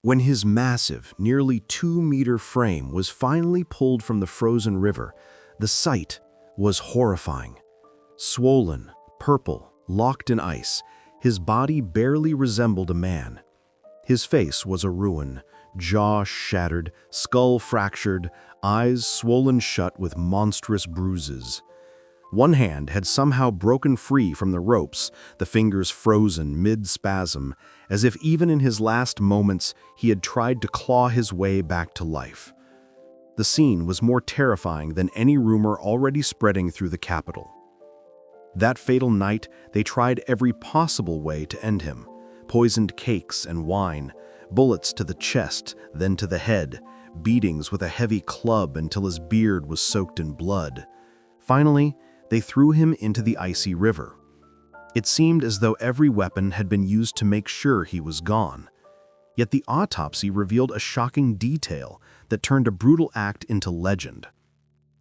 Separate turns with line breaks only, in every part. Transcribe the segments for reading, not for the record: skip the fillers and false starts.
When his massive, nearly 2-meter frame was finally pulled from the frozen river, the sight was horrifying. Swollen, purple, locked in ice, his body barely resembled a man. His face was a ruin, jaw shattered, skull fractured, eyes swollen shut with monstrous bruises. One hand had somehow broken free from the ropes, the fingers frozen mid-spasm, as if even in his last moments he had tried to claw his way back to life. The scene was more terrifying than any rumor already spreading through the capital. That fatal night, they tried every possible way to end him. Poisoned cakes and wine, bullets to the chest, then to the head, beatings with a heavy club until his beard was soaked in blood. Finally, they threw him into the icy river. It seemed as though every weapon had been used to make sure he was gone. Yet the autopsy revealed a shocking detail that turned a brutal act into legend.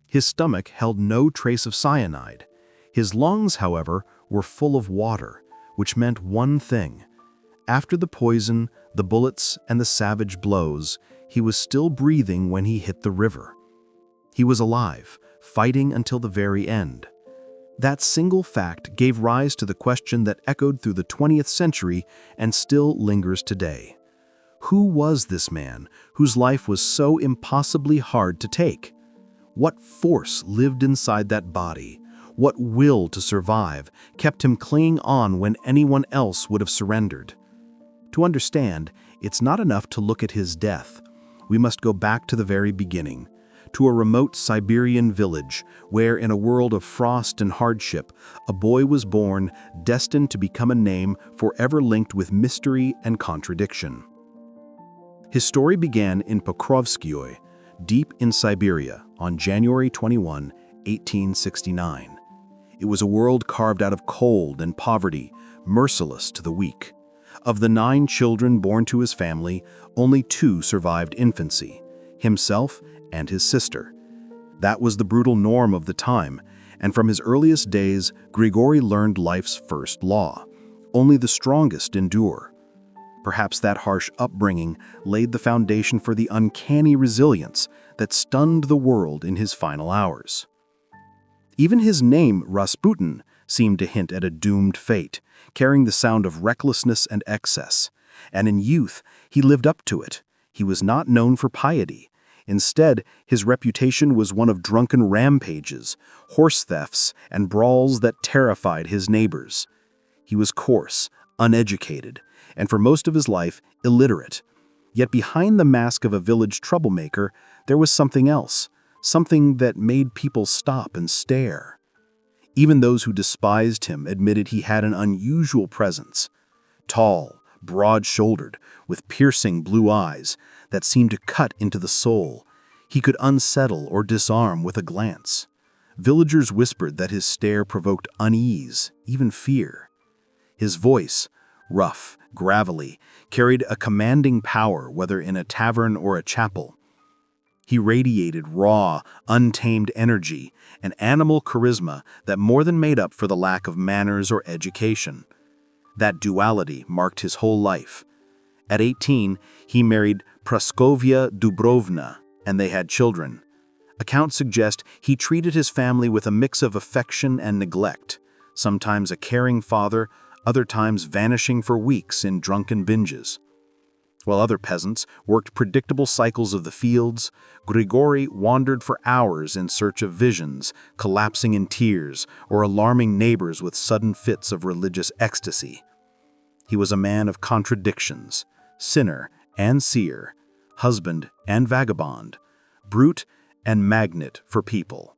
His stomach held no trace of cyanide. His lungs, however, were full of water, which meant one thing. After the poison, the bullets, and the savage blows, he was still breathing when he hit the river. He was alive, fighting until the very end. That single fact gave rise to the question that echoed through the 20th century and still lingers today. Who was this man whose life was so impossibly hard to take? What force lived inside that body? What will to survive kept him clinging on when anyone else would have surrendered? To understand, it's not enough to look at his death. We must go back to the very beginning, to a remote Siberian village where, in a world of frost and hardship, a boy was born destined to become a name forever linked with mystery and contradiction. His story began in Pokrovskoye, deep in Siberia, on January 21, 1869. It was a world carved out of cold and poverty, merciless to the weak. Of the 9 children born to his family, only 2 survived infancy, himself and his sister. That was the brutal norm of the time, and from his earliest days, Grigori learned life's first law: only the strongest endure. Perhaps that harsh upbringing laid the foundation for the uncanny resilience that stunned the world in his final hours. Even his name, Rasputin, seemed to hint at a doomed fate, carrying the sound of recklessness and excess. And in youth, he lived up to it. He was not known for piety. Instead, his reputation was one of drunken rampages, horse thefts, and brawls that terrified his neighbors. He was coarse, uneducated, and for most of his life, illiterate. Yet behind the mask of a village troublemaker, there was something else, something that made people stop and stare. Even those who despised him admitted he had an unusual presence. Tall, broad-shouldered, with piercing blue eyes that seemed to cut into the soul, he could unsettle or disarm with a glance. Villagers whispered that his stare provoked unease, even fear. His voice, rough, gravelly, carried a commanding power whether in a tavern or a chapel. He radiated raw, untamed energy, an animal charisma that more than made up for the lack of manners or education. That duality marked his whole life. At 18, he married Praskovia Dubrovna, and they had children. Accounts suggest he treated his family with a mix of affection and neglect, sometimes a caring father, other times vanishing for weeks in drunken binges. While other peasants worked predictable cycles of the fields, Grigori wandered for hours in search of visions, collapsing in tears or alarming neighbors with sudden fits of religious ecstasy. He was a man of contradictions, sinner and seer, husband and vagabond, brute and magnet for people.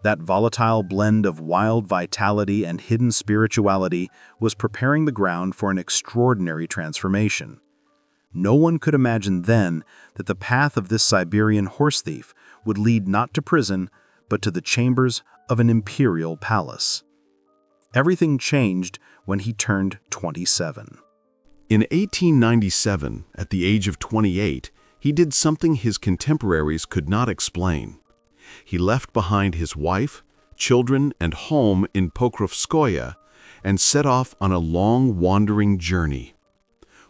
That volatile blend of wild vitality and hidden spirituality was preparing the ground for an extraordinary transformation. No one could imagine then that the path of this Siberian horse thief would lead not to prison, but to the chambers of an imperial palace. Everything changed when he turned 27.
In 1897, at the age of 28, he did something his contemporaries could not explain. He left behind his wife, children, and home in Pokrovskoye and set off on a long wandering journey.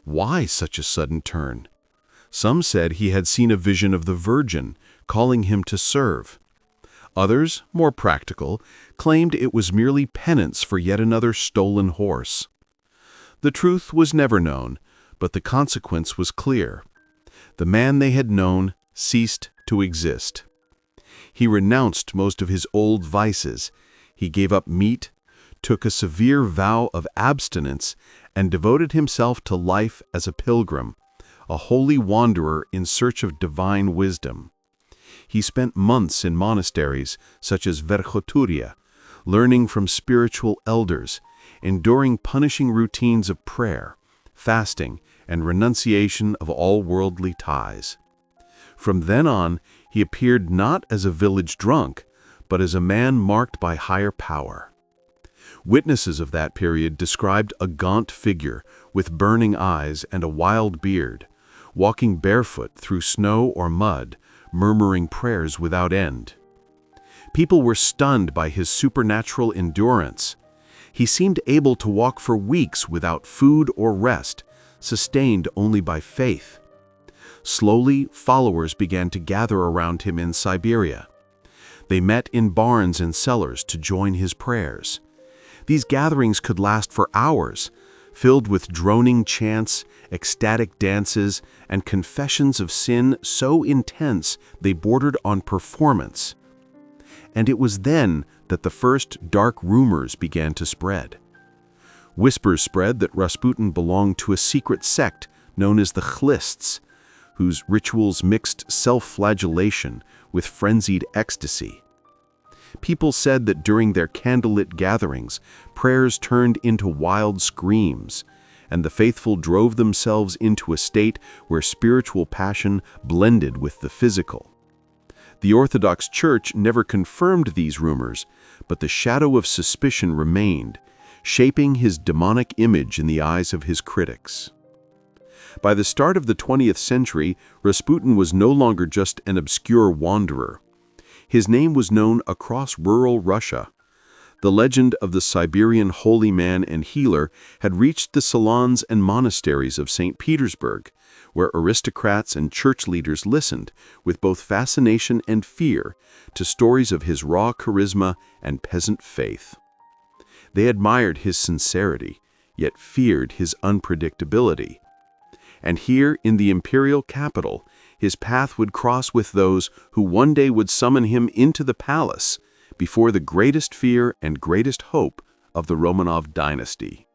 Why such a sudden turn? Some said he had seen a vision of the Virgin, calling him to serve. Others, more practical, claimed it was merely penance for yet another stolen horse. The truth was never known, but the consequence was clear. The man they had known ceased to exist. He renounced most of his old vices. He gave up meat, took a severe vow of abstinence, and devoted himself to life as a pilgrim, a holy wanderer in search of divine wisdom. He spent months in monasteries such as Verkhoturia, learning from spiritual elders, enduring punishing routines of prayer, fasting, and renunciation of all worldly ties. From then on, he appeared not as a village drunk, but as a man marked by higher power. Witnesses of that period described a gaunt figure with burning eyes and a wild beard, walking barefoot through snow or mud, murmuring prayers without end. People were stunned by his supernatural endurance. He seemed able to walk for weeks without food or rest, sustained only by faith. Slowly, followers began to gather around him in Siberia. They met in barns and cellars to join his prayers. These gatherings could last for hours, filled with droning chants, ecstatic dances, and confessions of sin so intense they bordered on performance. And it was then that the first dark rumors began to spread. Whispers spread that Rasputin belonged to a secret sect known as the Khlists, whose rituals mixed self-flagellation with frenzied ecstasy. People said that during their candlelit gatherings, prayers turned into wild screams, and the faithful drove themselves into a state where spiritual passion blended with the physical. The Orthodox Church never confirmed these rumors, but the shadow of suspicion remained, shaping his demonic image in the eyes of his critics. By the start of the 20th century, Rasputin was no longer just an obscure wanderer. His name was known across rural Russia. The legend of the Siberian holy man and healer had reached the salons and monasteries of St. Petersburg, where aristocrats and church leaders listened, with both fascination and fear, to stories of his raw charisma and peasant faith. They admired his sincerity, yet feared his unpredictability. And here, in the imperial capital, his path would cross with those who one day would summon him into the palace before the greatest fear and greatest hope of the Romanov dynasty.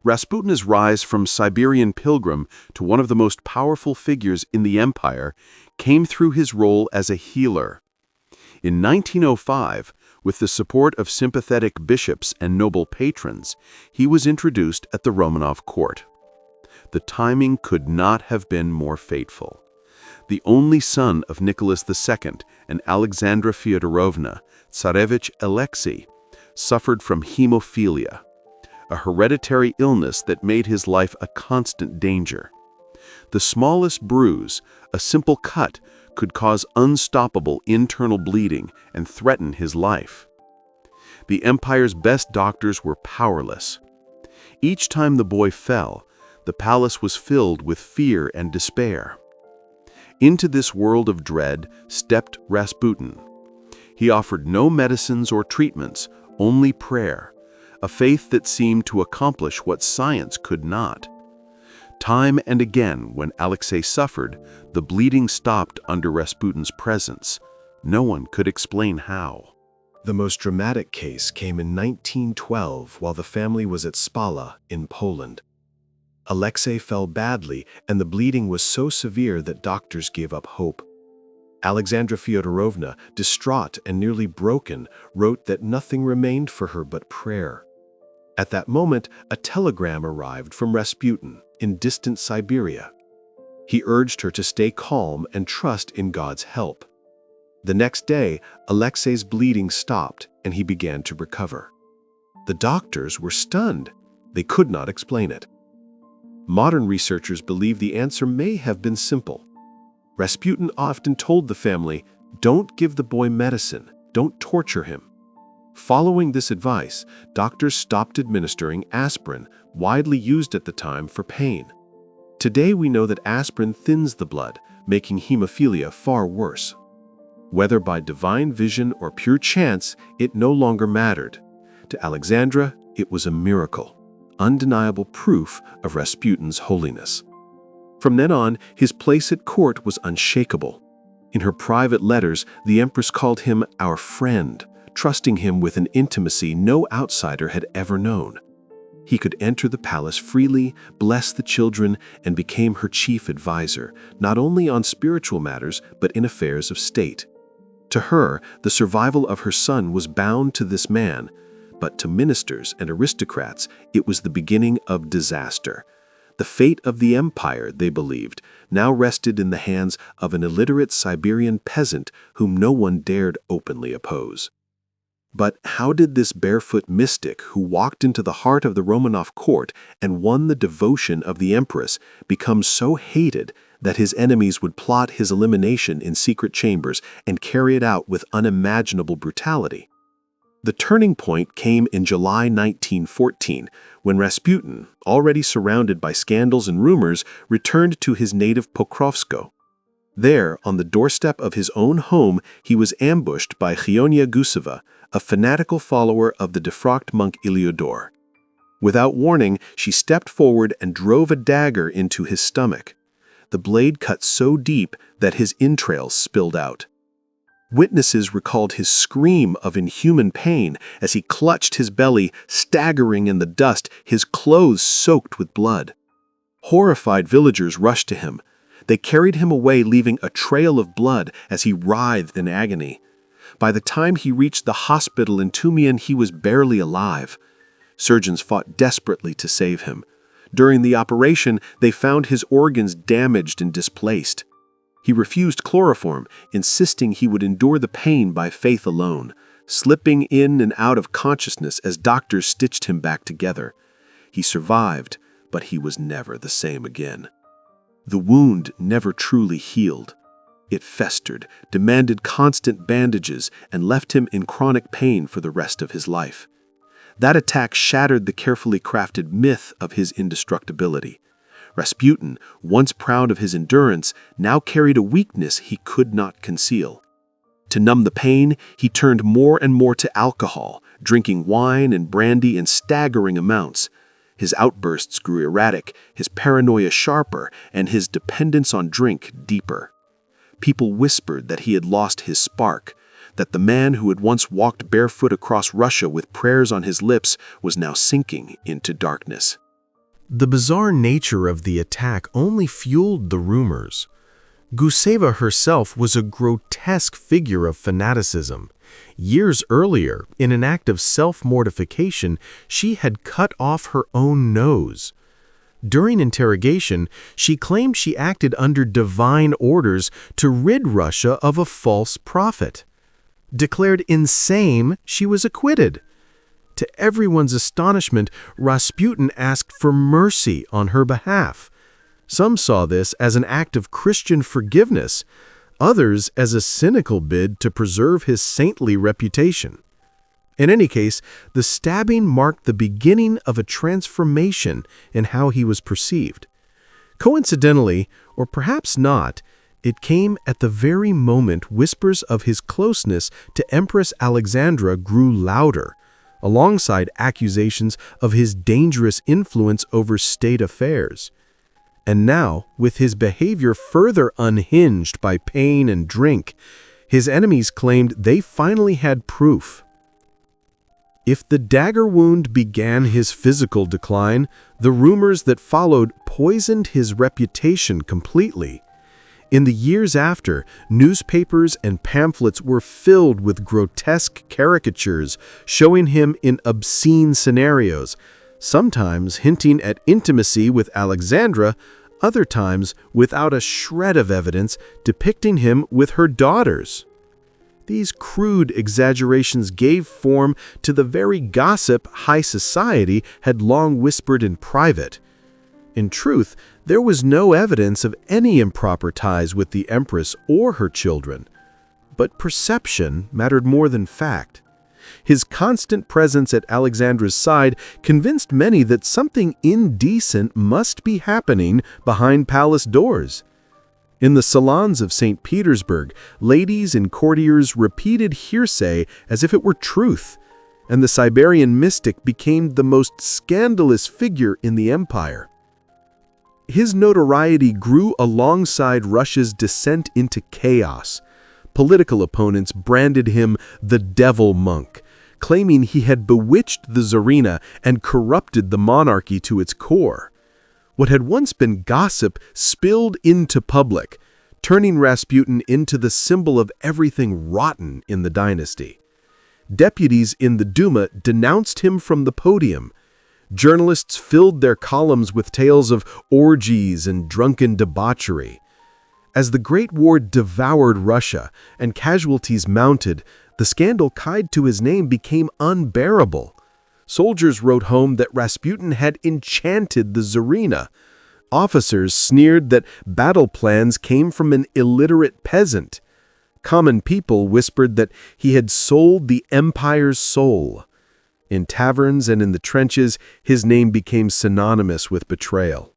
Rasputin's rise from Siberian pilgrim to one of the most powerful figures in the empire came through his role as a healer. In 1905, with the support of sympathetic bishops and noble patrons, he was introduced at the Romanov court. The timing could not have been more fateful. The only son of Nicholas II and Alexandra Fyodorovna, Tsarevich Alexei, suffered from hemophilia, a hereditary illness that made his life a constant danger. The smallest bruise, a simple cut, could cause unstoppable internal bleeding and threaten his life. The empire's best doctors were powerless. Each time the boy fell, the palace was filled with fear and despair. Into this world of dread stepped Rasputin. He offered no medicines or treatments, only prayer, a faith that seemed to accomplish what science could not. Time and again, when Alexei suffered, the bleeding stopped under Rasputin's presence. No one could explain how.
The most dramatic case came in 1912 while the family was at Spala in Poland. Alexei fell badly, and the bleeding was so severe that doctors gave up hope. Alexandra Fyodorovna, distraught and nearly broken, wrote that nothing remained for her but prayer. At that moment, a telegram arrived from Rasputin in distant Siberia. He urged her to stay calm and trust in God's help. The next day, Alexei's bleeding stopped and he began to recover. The doctors were stunned. They could not explain it. Modern researchers believe the answer may have been simple. Rasputin often told the family, "Don't give the boy medicine, don't torture him." Following this advice, doctors stopped administering aspirin, widely used at the time for pain.
Today we know that aspirin thins the blood, making hemophilia far worse. Whether by divine vision or pure chance, it no longer mattered. To Alexandra, it was a miracle, undeniable proof of Rasputin's holiness. From then on, his place at court was unshakable. In her private letters, the empress called him our friend, trusting him with an intimacy no outsider had ever known. He could enter the palace freely, bless the children, and became her chief advisor, not only on spiritual matters but in affairs of state. To her, the survival of her son was bound to this man, but to ministers and aristocrats, it was the beginning of disaster. The fate of the empire, they believed, now rested in the hands of an illiterate Siberian peasant whom no one dared openly oppose. But how did this barefoot mystic who walked into the heart of the Romanov court and won the devotion of the empress become so hated that his enemies would plot his elimination in secret chambers and carry it out with unimaginable brutality? The turning point came in July 1914, when Rasputin, already surrounded by scandals and rumors, returned to his native Pokrovskoe. There, on the doorstep of his own home, he was ambushed by Khionia Guseva, a fanatical follower of the defrocked monk Iliodor. Without warning, she stepped forward and drove a dagger into his stomach. The blade cut so deep that his entrails spilled out. Witnesses recalled his scream of inhuman pain as he clutched his belly, staggering in the dust, his clothes soaked with blood. Horrified villagers rushed to him. They carried him away, leaving a trail of blood as he writhed in agony. By the time he reached the hospital in Tumian, he was barely alive. Surgeons fought desperately to save him. During the operation, they found his organs damaged and displaced. He refused chloroform, insisting he would endure the pain by faith alone, slipping in and out of consciousness as doctors stitched him back together. He survived, but he was never the same again. The wound never truly healed. It festered, demanded constant bandages, and left him in chronic pain for the rest of his life. That attack shattered the carefully crafted myth of his indestructibility. Rasputin, once proud of his endurance, now carried a weakness he could not conceal. To numb the pain, he turned more and more to alcohol, drinking wine and brandy in staggering amounts. His outbursts grew erratic, his paranoia sharper, and his dependence on drink deeper. People whispered that he had lost his spark, that the man who had once walked barefoot across Russia with prayers on his lips was now sinking into darkness.
The bizarre nature of the attack only fueled the rumors. Guseva herself was a grotesque figure of fanaticism. Years earlier, in an act of self-mortification, she had cut off her own nose. During interrogation, she claimed she acted under divine orders to rid Russia of a false prophet. Declared insane, she was acquitted. To everyone's astonishment, Rasputin asked for mercy on her behalf. Some saw this as an act of Christian forgiveness, others as a cynical bid to preserve his saintly reputation. In any case, the stabbing marked the beginning of a transformation in how he was perceived. Coincidentally, or perhaps not, it came at the very moment whispers of his closeness to Empress Alexandra grew louder, alongside accusations of his dangerous influence over state affairs. And now, with his behavior further unhinged by pain and drink, his enemies claimed they finally had proof. If the dagger wound began his physical decline, the rumors that followed poisoned his reputation completely. In the years after, newspapers and pamphlets were filled with grotesque caricatures showing him in obscene scenarios, sometimes hinting at intimacy with Alexandra, other times without a shred of evidence depicting him with her daughters. These crude exaggerations gave form to the very gossip high society had long whispered in private. In truth, there was no evidence of any improper ties with the Empress or her children. But perception mattered more than fact. His constant presence at Alexandra's side convinced many that something indecent must be happening behind palace doors. In the salons of St. Petersburg, ladies and courtiers repeated hearsay as if it were truth, and the Siberian mystic became the most scandalous figure in the empire. His notoriety grew alongside Russia's descent into chaos. Political opponents branded him the devil monk, claiming he had bewitched the Tsarina and corrupted the monarchy to its core. What had once been gossip spilled into public, turning Rasputin into the symbol of everything rotten in the dynasty. Deputies in the Duma denounced him from the podium. Journalists filled their columns with tales of orgies and drunken debauchery. As the Great War devoured Russia and casualties mounted, the scandal tied to his name became unbearable. Soldiers wrote home that Rasputin had enchanted the Tsarina. Officers sneered that battle plans came from an illiterate peasant. Common people whispered that he had sold the empire's soul. In taverns and in the trenches, his name became synonymous with betrayal.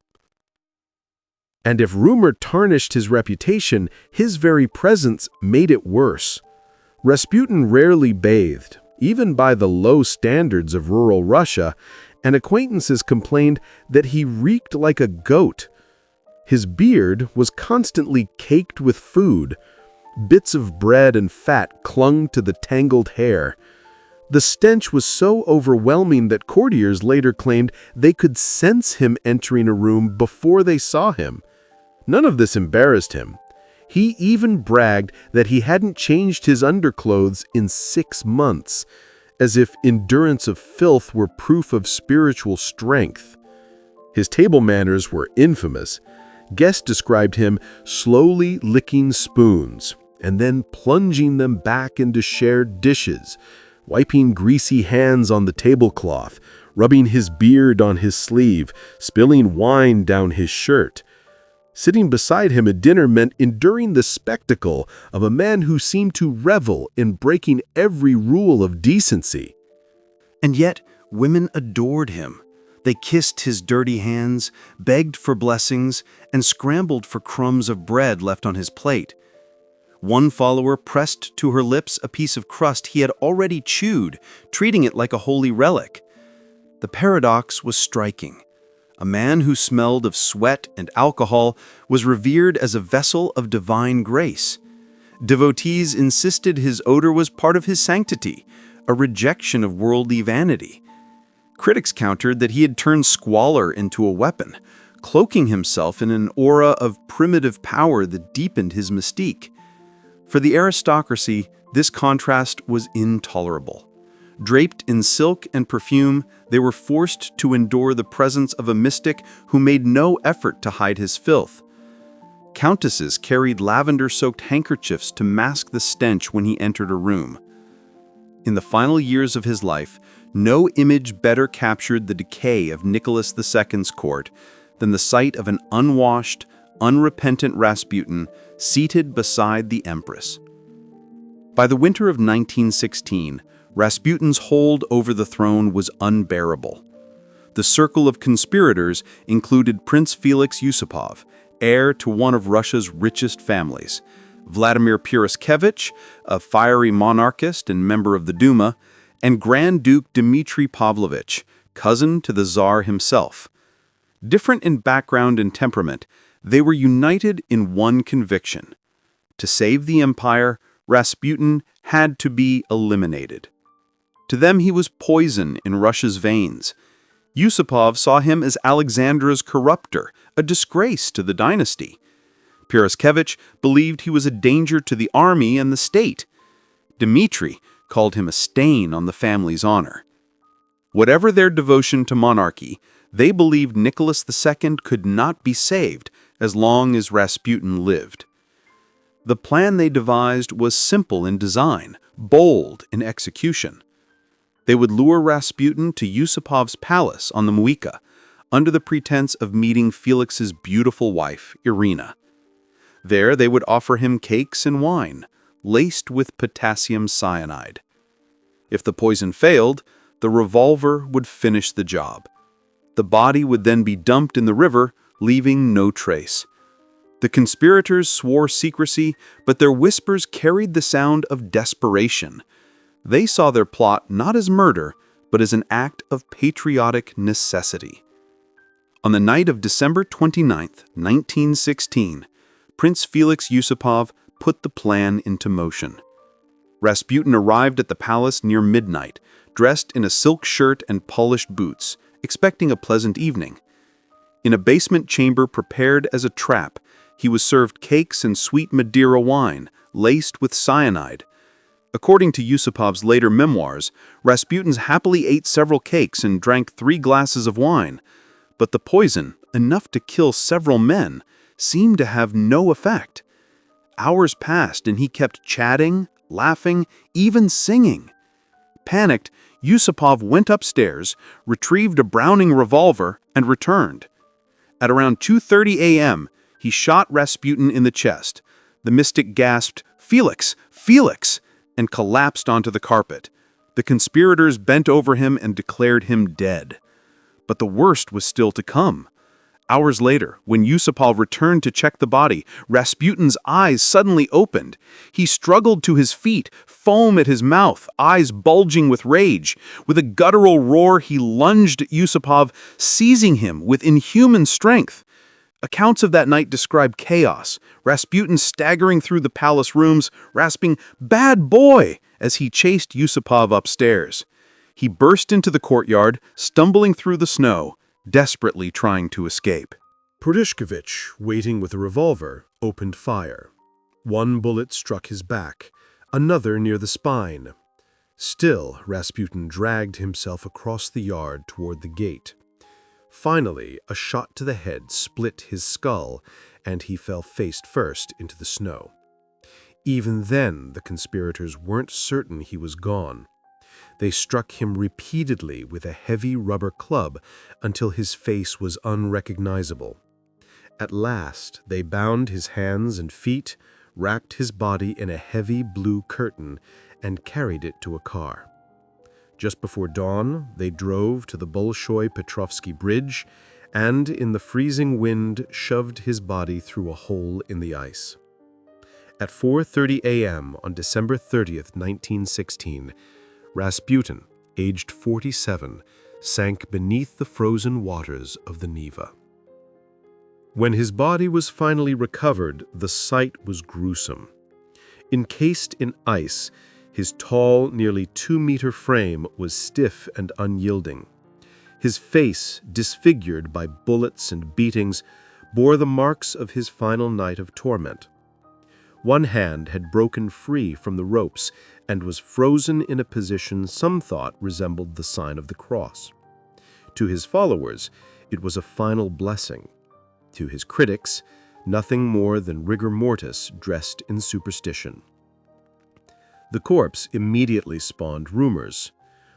And if rumor tarnished his reputation, his very presence made it worse. Rasputin rarely bathed, even by the low standards of rural Russia, and acquaintances complained that he reeked like a goat. His beard was constantly caked with food. Bits of bread and fat clung to the tangled hair. The stench was so overwhelming that courtiers later claimed they could sense him entering a room before they saw him. None of this embarrassed him. He even bragged that he hadn't changed his underclothes in 6 months, as if endurance of filth were proof of spiritual strength. His table manners were infamous. Guests described him slowly licking spoons and then plunging them back into shared dishes, wiping greasy hands on the tablecloth, rubbing his beard on his sleeve, spilling wine down his shirt. Sitting beside him at dinner meant enduring the spectacle of a man who seemed to revel in breaking every rule of decency.
And yet, women adored him. They kissed his dirty hands, begged for blessings, and scrambled for crumbs of bread left on his plate. One follower pressed to her lips a piece of crust he had already chewed, treating it like a holy relic. The paradox was striking. A man who smelled of sweat and alcohol was revered as a vessel of divine grace. Devotees insisted his odor was part of his sanctity, a rejection of worldly vanity. Critics countered that he had turned squalor into a weapon, cloaking himself in an aura of primitive power that deepened his mystique. For the aristocracy, this contrast was intolerable. Draped in silk and perfume, they were forced to endure the presence of a mystic who made no effort to hide his filth. Countesses carried lavender-soaked handkerchiefs to mask the stench when he entered a room. In the final years of his life, no image better captured the decay of Nicholas II's court than the sight of an unwashed, unrepentant Rasputin seated beside the Empress. By the winter of 1916, Rasputin's hold over the throne was unbearable. The circle of conspirators included Prince Felix Yusupov, heir to one of Russia's richest families, Vladimir Purishkevich, a fiery monarchist and member of the Duma, and Grand Duke Dmitry Pavlovich, cousin to the Tsar himself. Different in background and temperament, they were united in one conviction. To save the empire, Rasputin had to be eliminated. To them, he was poison in Russia's veins. Yusupov saw him as Alexandra's corrupter, a disgrace to the dynasty. Purishkevich believed he was a danger to the army and the state. Dmitry called him a stain on the family's honor. Whatever their devotion to monarchy, they believed Nicholas II could not be saved as long as Rasputin lived. The plan they devised was simple in design, bold in execution. They would lure Rasputin to Yusupov's palace on the Muika, under the pretense of meeting Felix's beautiful wife, Irina. There they would offer him cakes and wine, laced with potassium cyanide. If the poison failed, the revolver would finish the job. The body would then be dumped in the river, leaving no trace. The conspirators swore secrecy, but their whispers carried the sound of desperation. They saw their plot not as murder, but as an act of patriotic necessity. On the night of December 29, 1916, Prince Felix Yusupov put the plan into motion. Rasputin arrived at the palace near midnight, dressed in a silk shirt and polished boots, expecting a pleasant evening. In a basement chamber prepared as a trap, he was served cakes and sweet Madeira wine, laced with cyanide. According to Yusupov's later memoirs, Rasputin happily ate several cakes and drank 3 glasses of wine. But the poison, enough to kill several men, seemed to have no effect. Hours passed and he kept chatting, laughing, even singing. Panicked, Yusupov went upstairs, retrieved a Browning revolver, and returned. At around 2:30 a.m., he shot Rasputin in the chest. The mystic gasped, "Felix! Felix!" and collapsed onto the carpet. The conspirators bent over him and declared him dead. But the worst was still to come. Hours later, when Yusupov returned to check the body, Rasputin's eyes suddenly opened. He struggled to his feet, foam at his mouth, eyes bulging with rage. With a guttural roar, he lunged at Yusupov, seizing him with inhuman strength. Accounts of that night describe chaos, Rasputin staggering through the palace rooms, rasping, "Bad boy!" as he chased Yusupov upstairs. He burst into the courtyard, stumbling through the snow, desperately trying to escape.
Purishkevich, waiting with a revolver, opened fire. One bullet struck his back, another near the spine. Still, Rasputin dragged himself across the yard toward the gate. Finally, a shot to the head split his skull, and he fell face first into the snow. Even then, the conspirators weren't certain he was gone. They struck him repeatedly with a heavy rubber club until his face was unrecognizable. At last, they bound his hands and feet, wrapped his body in a heavy blue curtain, and carried it to a car. Just before dawn, they drove to the Bolshoi-Petrovsky Bridge and, in the freezing wind, shoved his body through a hole in the ice. At 4:30 a.m. on December 30th, 1916, Rasputin, aged 47, sank beneath the frozen waters of the Neva. When his body was finally recovered, the sight was gruesome. Encased in ice, his tall, nearly 2-meter frame was stiff and unyielding. His face, disfigured by bullets and beatings, bore the marks of his final night of torment. One hand had broken free from the ropes and was frozen in a position some thought resembled the sign of the cross. To his followers, it was a final blessing. To his critics, nothing more than rigor mortis dressed in superstition. The corpse immediately spawned rumors.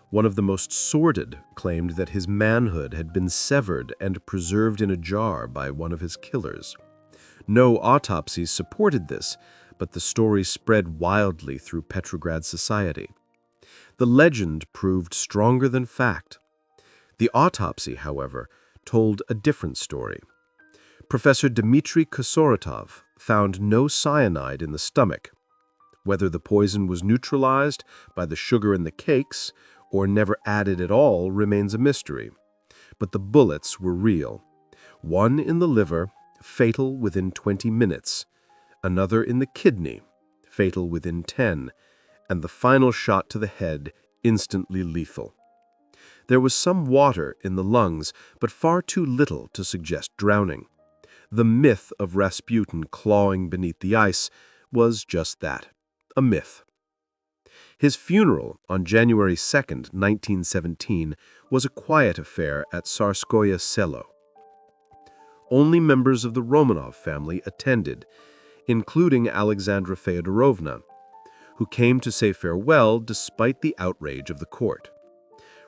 One of the most sordid claimed that his manhood had been severed and preserved in a jar by one of his killers. No autopsies supported this, but the story spread wildly through Petrograd society. The legend proved stronger than fact. The autopsy, however, told a different story. Professor Dmitry Kosoratov found no cyanide in the stomach. Whether the poison was neutralized by the sugar in the cakes or never added at all remains a mystery. But the bullets were real. One in the liver, fatal within 20 minutes. Another in the kidney, fatal within 10. And the final shot to the head, instantly lethal. There was some water in the lungs, but far too little to suggest drowning. The myth of Rasputin clawing beneath the ice was just that, a myth. His funeral on January 2nd, 1917, was a quiet affair at Tsarskoye Selo. Only members of the Romanov family attended, including Alexandra Feodorovna, who came to say farewell despite the outrage of the court.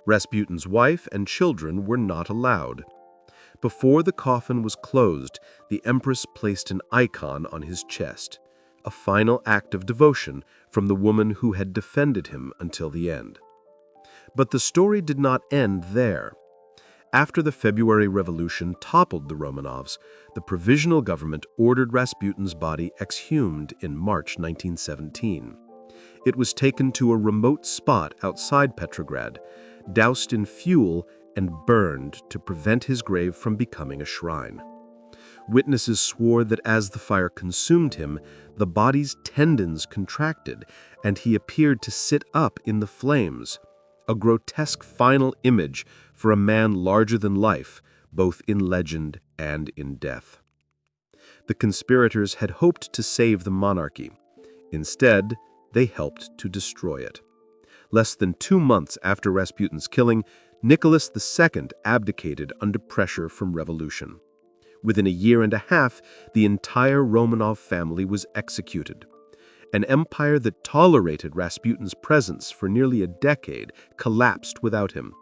Rasputin's wife and children were not allowed. Before the coffin was closed, the Empress placed an icon on his chest, a final act of devotion from the woman who had defended him until the end.
But the story did not end there. After the February Revolution toppled the Romanovs, the provisional government ordered Rasputin's body exhumed in March 1917. It was taken to a remote spot outside Petrograd, doused in fuel and burned to prevent his grave from becoming a shrine. Witnesses swore that as the fire consumed him, the body's tendons contracted and he appeared to sit up in the flames, a grotesque final image for a man larger than life, both in legend and in death. The conspirators had hoped to save the monarchy. Instead, they helped to destroy it. Less than 2 months after Rasputin's killing, Nicholas II abdicated under pressure from revolution. Within a year and a half, the entire Romanov family was executed. An empire that tolerated Rasputin's presence for nearly a decade collapsed without him,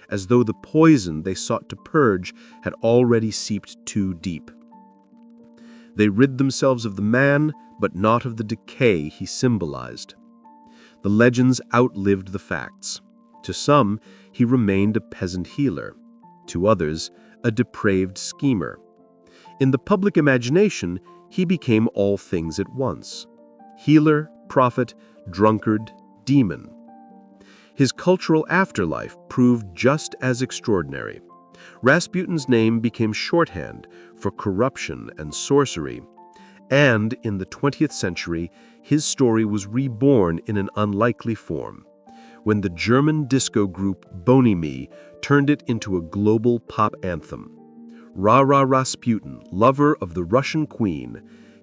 as though the poison they sought to purge had already seeped too deep. They rid themselves of the man, but not of the decay he symbolized. The legends outlived the facts. To some, he remained a peasant healer. To others, a depraved schemer. In the public imagination, he became all things at once: healer, prophet, drunkard, demon. His cultural afterlife proved just as extraordinary. Rasputin's name became shorthand for corruption and sorcery, and in the 20th century, his story was reborn in an unlikely form, when the German disco group Boni Me turned it into a global pop anthem. Ra-Ra Rasputin, lover of the Russian queen,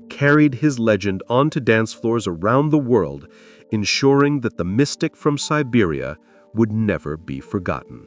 carried his legend onto dance floors around the world, ensuring that the mystic from Siberia would never be forgotten.